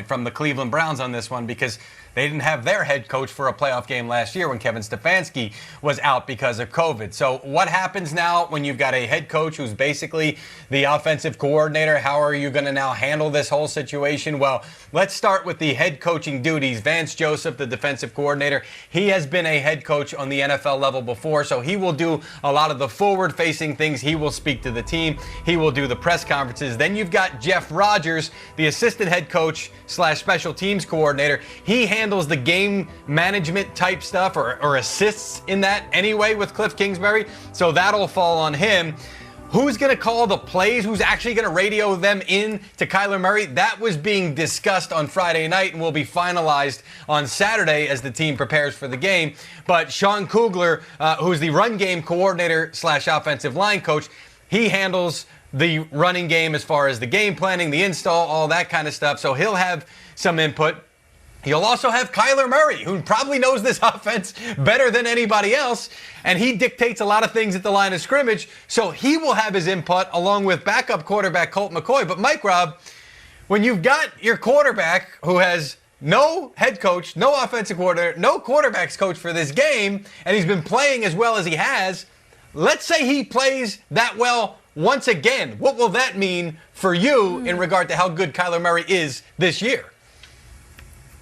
from the Cleveland Browns on this one because they didn't have their head coach for a playoff game last year when Kevin Stefanski was out because of COVID. So what happens now when you've got a head coach who's basically the offensive coordinator? How are you going to now handle this whole situation? Well, let's start with the head coaching duties. Vance Joseph, the defensive coordinator, he has been a head coach on the NFL level before, so he will do a lot of the forward-facing things. He will speak to the team. He will do the press conferences. Then you've got Jeff Rodgers, the assistant head coach / special teams coordinator. He handles the game management type stuff or assists in that anyway with Cliff Kingsbury. So that'll fall on him. Who's going to call the plays? Who's actually going to radio them in to Kyler Murray? That was being discussed on Friday night and will be finalized on Saturday as the team prepares for the game. But Sean Kugler, who's the run game coordinator / offensive line coach, he handles the running game as far as the game planning, the install, all that kind of stuff. So he'll have some input. You'll also have Kyler Murray, who probably knows this offense better than anybody else, and he dictates a lot of things at the line of scrimmage, so he will have his input along with backup quarterback Colt McCoy. But Mike Robb, when you've got your quarterback who has no head coach, no offensive coordinator, no quarterback's coach for this game, and he's been playing as well as he has, let's say he plays that well once again. What will that mean for you in regard to how good Kyler Murray is this year?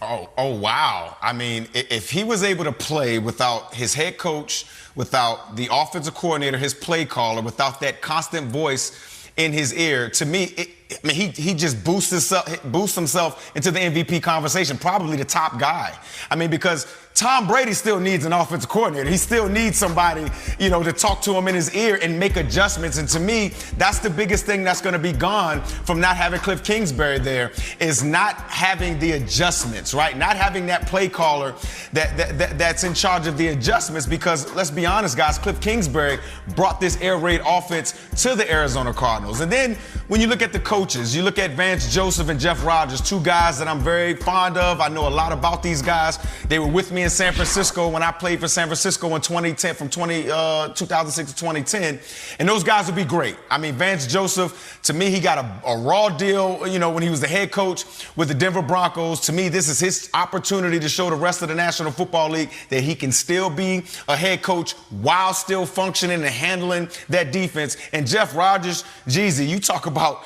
Oh, wow. I mean, if he was able to play without his head coach, without the offensive coordinator, his play caller, without that constant voice in his ear, to me, he just boosts himself into the MVP conversation, probably the top guy. I mean, because Tom Brady still needs an offensive coordinator. He still needs somebody, to talk to him in his ear and make adjustments. And to me, that's the biggest thing that's going to be gone from not having Cliff Kingsbury there, is not having the adjustments, right? Not having that play caller that's in charge of the adjustments, because let's be honest, guys, Cliff Kingsbury brought this air raid offense to the Arizona Cardinals. And then when you look at the coaches, you look at Vance Joseph and Jeff Rodgers, two guys that I'm very fond of. I know a lot about these guys. They were with me in San Francisco when I played for San Francisco in 2010, from 2006 to 2010, and those guys would be great. I mean, Vance Joseph, to me, he got a raw deal, when he was the head coach with the Denver Broncos. To me, this is his opportunity to show the rest of the National Football League that he can still be a head coach while still functioning and handling that defense. And Jeff Rodgers, Jeezy, you talk about,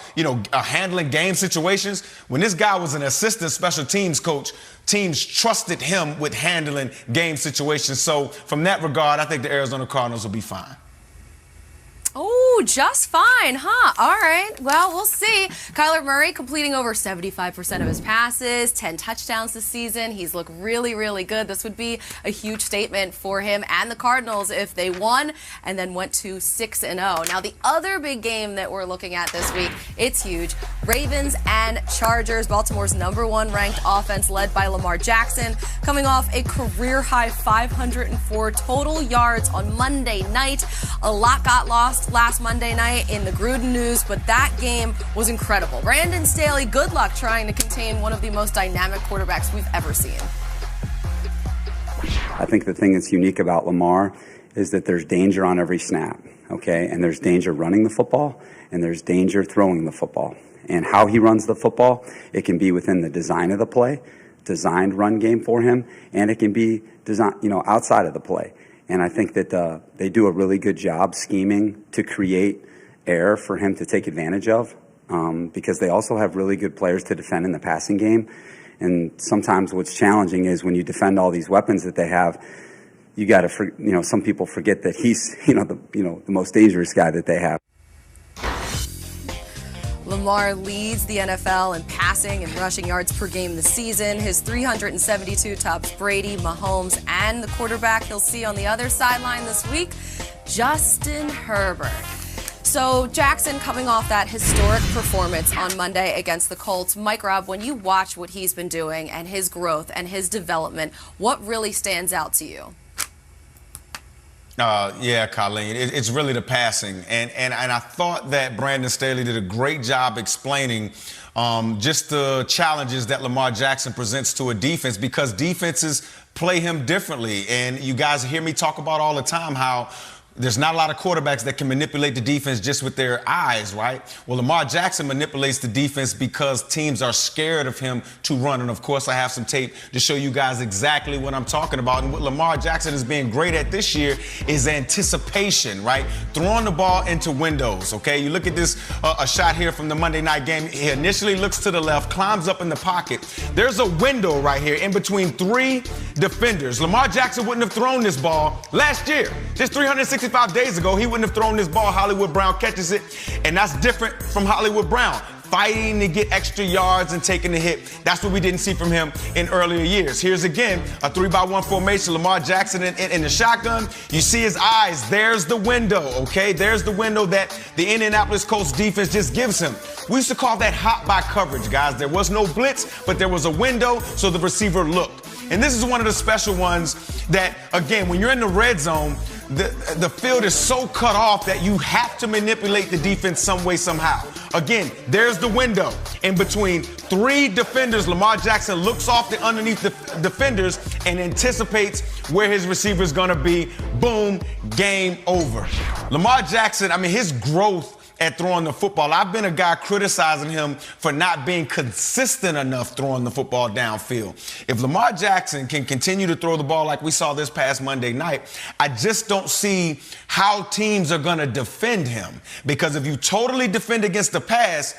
handling game situations. When this guy was an assistant special teams coach, teams trusted him with handling game situations. So from that regard, I think the Arizona Cardinals will be fine. Oh, just fine, huh? All right. Well, we'll see. Kyler Murray completing over 75% of his passes, 10 touchdowns this season. He's looked really, really good. This would be a huge statement for him and the Cardinals if they won and then went to 6-0. Now, the other big game that we're looking at this week, it's huge. Ravens and Chargers. Baltimore's #1 ranked offense led by Lamar Jackson, coming off a career-high 504 total yards on Monday night. A lot got lost last Monday night in the Gruden news, but that game was incredible. Brandon Staley, good luck trying to contain one of the most dynamic quarterbacks we've ever seen. I think the thing that's unique about Lamar is that there's danger on every snap, okay? And there's danger running the football, and there's danger throwing the football. And how he runs the football, it can be within the design of the play, designed run game for him, and it can be design, outside of the play. And I think that they do a really good job scheming to create air for him to take advantage of, because they also have really good players to defend in the passing game. And sometimes what's challenging is when you defend all these weapons that they have, you got to, some people forget that he's, the most dangerous guy that they have. Lamar leads the NFL in passing and rushing yards per game this season. His 372 tops Brady, Mahomes, and the quarterback he'll see on the other sideline this week, Justin Herbert. So Jackson coming off that historic performance on Monday against the Colts. Mike Robb, when you watch what he's been doing and his growth and his development, what really stands out to you? Yeah, Colleen, it's really the passing. And I thought that Brandon Staley did a great job explaining just the challenges that Lamar Jackson presents to a defense, because defenses play him differently. And you guys hear me talk about all the time how there's not a lot of quarterbacks that can manipulate the defense just with their eyes, right? Well, Lamar Jackson manipulates the defense because teams are scared of him to run. And, of course, I have some tape to show you guys exactly what I'm talking about. And what Lamar Jackson is being great at this year is anticipation, right? Throwing the ball into windows, okay? You look at this, a shot here from the Monday night game. He initially looks to the left, climbs up in the pocket. There's a window right here in between 3 defenders. Lamar Jackson wouldn't have thrown this ball last year. Just 365 days ago, he wouldn't have thrown this ball. Hollywood Brown catches it, and that's different from Hollywood Brown. Fighting to get extra yards and taking the hit. That's what we didn't see from him in earlier years. Here's again a 3-by-1 formation. Lamar Jackson in the shotgun. You see his eyes. There's the window, okay? There's the window that the Indianapolis Colts defense just gives him. We used to call that hot by coverage, guys. There was no blitz, but there was a window so the receiver looked. And this is one of the special ones that, again, when you're in the red zone, the field is so cut off that you have to manipulate the defense some way, somehow. Again, there's the window. In between 3 defenders, Lamar Jackson looks off the underneath the defenders and anticipates where his receiver is going to be. Boom, game over. Lamar Jackson, I mean, his growth at throwing the football. I've been a guy criticizing him for not being consistent enough throwing the football downfield. If Lamar Jackson can continue to throw the ball like we saw this past Monday night, I just don't see how teams are going to defend him. Because if you totally defend against the pass,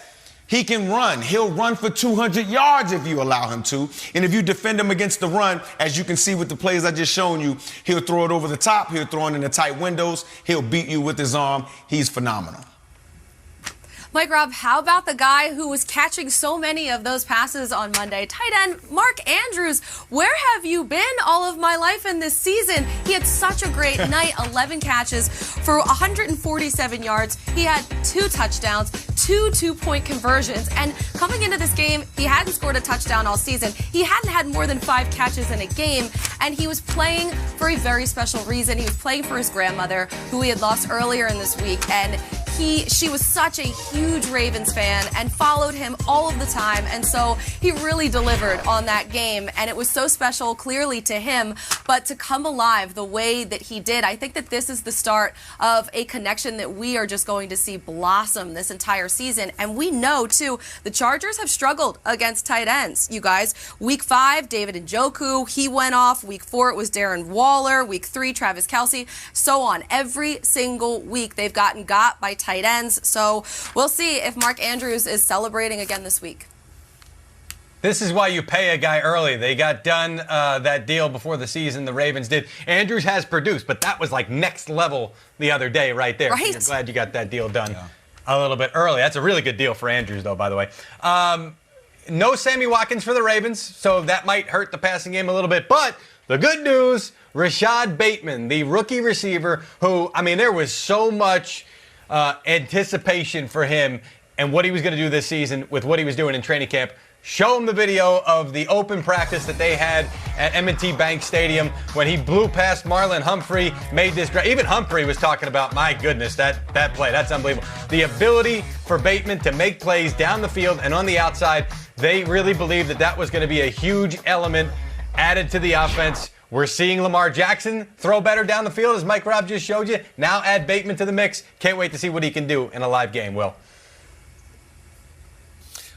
he can run. He'll run for 200 yards if you allow him to. And if you defend him against the run, as you can see with the plays I just shown you, he'll throw it over the top. He'll throw it in the tight windows. He'll beat you with his arm. He's phenomenal. Mike Robb, how about the guy who was catching so many of those passes on Monday? Tight end Mark Andrews, where have you been all of my life in this season? He had such a great night, 11 catches for 147 yards. He had 2 touchdowns, 2 two-point conversions. And coming into this game, he hadn't scored a touchdown all season. He hadn't had more than 5 catches in a game. And he was playing for a very special reason. He was playing for his grandmother, who he had lost earlier in this week. And she was such a huge Ravens fan and followed him all of the time. And so he really delivered on that game. And it was so special, clearly, to him. But to come alive the way that he did, I think that this is the start of a connection that we are just going to see blossom this entire season. And we know, too, the Chargers have struggled against tight ends, you guys. Week 5, David Njoku, he went off. Week 4, it was Darren Waller. Week 3, Travis Kelce, so on. Every single week, they've got by tight ends. So we'll see if Mark Andrews is celebrating again this week. This is why you pay a guy early. They got done that deal before the season. The Ravens did. Andrews has produced, but that was like next level the other day right there. Right. So you're glad you got that deal done a little bit early. That's a really good deal for Andrews, though, by the way. No Sammy Watkins for the Ravens, so that might hurt the passing game a little bit. But the good news, Rashad Bateman, the rookie receiver who, I mean, there was so much anticipation for him and what he was going to do this season with what he was doing in training camp. Show him the video of the open practice that they had at M&T Bank Stadium when he blew past Marlon Humphrey, made this drive. Even Humphrey was talking about, my goodness, that play, that's unbelievable. The ability for Bateman to make plays down the field and on the outside, they really believed that that was going to be a huge element added to the offense. We're seeing Lamar Jackson throw better down the field, as Mike Robb just showed you. Now add Bateman to the mix. Can't wait to see what he can do in a live game, Will.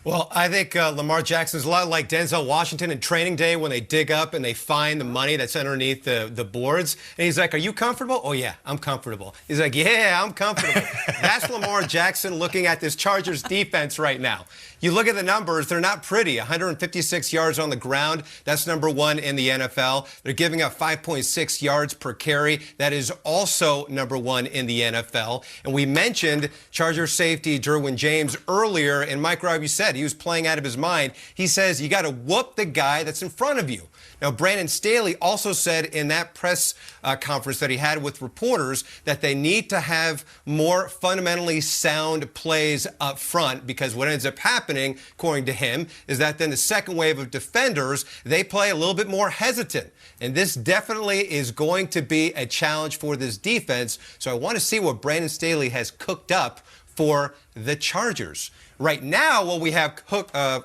Well, I think Lamar Jackson's a lot like Denzel Washington in Training Day when they dig up and they find the money that's underneath the boards. And he's like, are you comfortable? Oh, yeah, I'm comfortable. He's like, yeah, I'm comfortable. That's Lamar Jackson looking at this Chargers defense right now. You look at the numbers, they're not pretty. 156 yards on the ground. That's number 1 in the NFL. They're giving up 5.6 yards per carry. That is also number 1 in the NFL. And we mentioned Charger safety Derwin James earlier, and Mike Robb, you said he was playing out of his mind. He says you got to whoop the guy that's in front of you. Now, Brandon Staley also said in that press conference that he had with reporters that they need to have more fundamentally sound plays up front, because what ends up happening, according to him, is that then the second wave of defenders, they play a little bit more hesitant. And this definitely is going to be a challenge for this defense. So I want to see what Brandon Staley has cooked up for the Chargers. Right now, what we have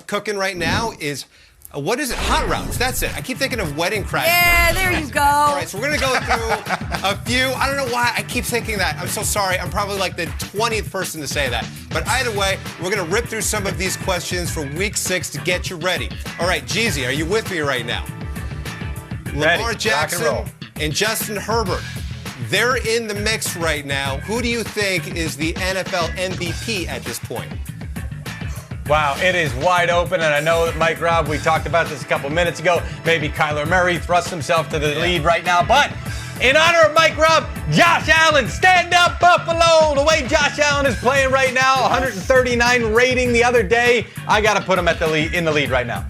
cooking right now is What is it? Hot routes. That's it. I keep thinking of wedding crashers. Yeah, there you go. All right, so we're going to go through a few. I don't know why I keep thinking that. I'm so sorry. I'm probably like the 20th person to say that. But either way, we're going to rip through some of these questions for week 6 to get you ready. All right, Jeezy, are you with me right now? Ready. Lamar Jackson and Justin Herbert. They're in the mix right now. Who do you think is the NFL MVP at this point? Wow, it is wide open, and I know that Mike Robb, we talked about this a couple minutes ago. Maybe Kyler Murray thrusts himself to the lead right now, but in honor of Mike Robb, Josh Allen, stand up Buffalo. The way Josh Allen is playing right now, 139 rating the other day, I got to put him at the lead, in the lead right now.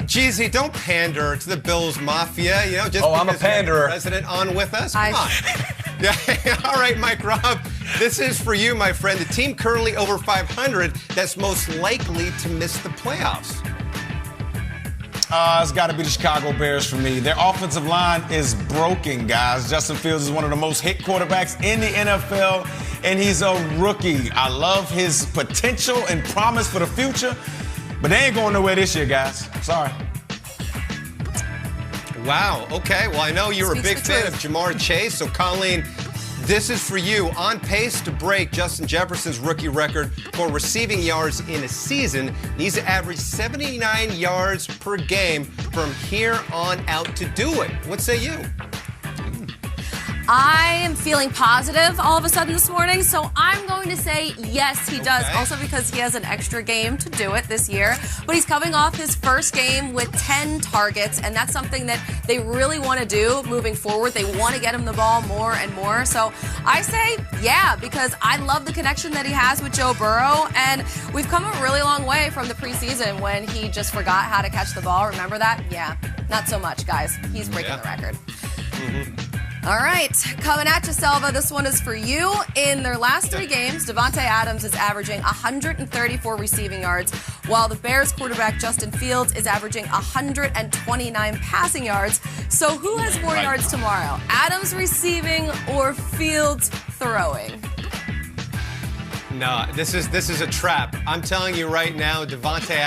Jeezy, don't pander to the Bills Mafia, you know, just I'm a because we have the panderer. president on with us. Come on. Yeah, all right, Mike Robb, this is for you, my friend. The team currently over 500 that's most likely to miss the playoffs. It's got to be the Chicago Bears for me. Their offensive line is broken, guys. Justin Fields is one of the most hit quarterbacks in the NFL, and he's a rookie. I love his potential and promise for the future, but they ain't going nowhere this year, guys. Sorry. Wow, okay. Well, I know you're a big fan of Jamar Chase, so Colleen, this is for you. On pace to break Justin Jefferson's rookie record for receiving yards in a season. Needs to average 79 yards per game from here on out to do it. What say you? I am feeling positive all of a sudden this morning, so I'm going to say yes, he does. Also because he has an extra game to do it this year. But he's coming off his first game with 10 targets, and that's something that they really want to do moving forward. They want to get him the ball more and more. So I say yeah, because I love the connection that he has with Joe Burrow, and we've come a really long way from the preseason when he just forgot how to catch the ball. Remember that? Yeah, not so much, guys. He's breaking the record. All right, coming at you, Selva. This one is for you. In their last 3 games, Davante Adams is averaging 134 receiving yards, while the Bears quarterback Justin Fields is averaging 129 passing yards. So who has more yards tomorrow? Adams receiving or Fields throwing? No, this is a trap. I'm telling you right now, Davante Adams